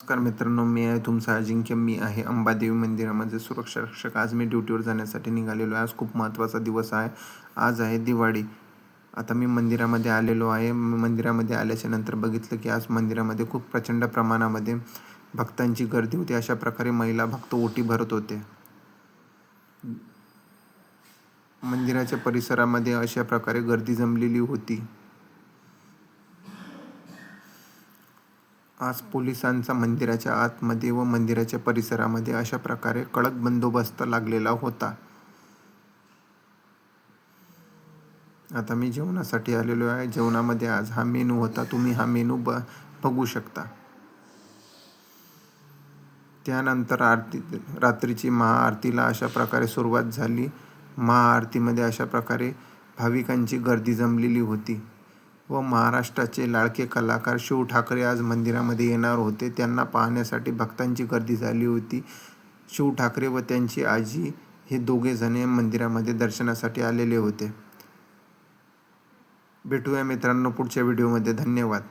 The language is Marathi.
नमस्कार मित्रांनो, मी आहे तुमचा अजिंक्य. मी आहे अंबादेवी मंदिरामध्ये सुरक्षा रक्षक. आज मी ड्युटीवर जाण्यासाठी निघालेलो आहे. आज खूप महत्त्वाचा दिवस आहे. आज आहे दिवाळी. आता मी मंदिरामध्ये आलेलो आहे. मंदिरामध्ये आल्याच्या नंतर बघितलं की आज मंदिरामध्ये खूप प्रचंड प्रमाणामध्ये भक्तांची गर्दी होती. अशा प्रकारे महिला भक्त ओटी भरत होते. मंदिराच्या परिसरामध्ये अशा प्रकारे गर्दी जमलेली होती. आज पोलिसांचा मंदिराच्या आतमध्ये व मंदिराच्या परिसरामध्ये अशा प्रकारे कडक बंदोबस्त लागलेला होता. आता मी जेवणासाठी आलेलो आहे. जेवणामध्ये आज हा मेनू होता. तुम्ही हा मेनू बघू शकता. त्यानंतर रात्रीची महाआरतीला अशा प्रकारे सुरुवात झाली. महाआरतीमध्ये अशा प्रकारे भाविकांची गर्दी जमलेली होती व महाराष्ट्राचे लाडके कलाकार शिव ठाकरे आज मंदिरामध्ये येणार होते. त्यांना पाहण्यासाठी भक्तांची गर्दी झाली होती. शिव ठाकरे व त्यांची आजी हे दोघेजण मंदिरामध्ये दर्शनासाठी आलेले होते. भेटूया मित्रांनो पुढच्या व्हिडिओमध्ये. धन्यवाद.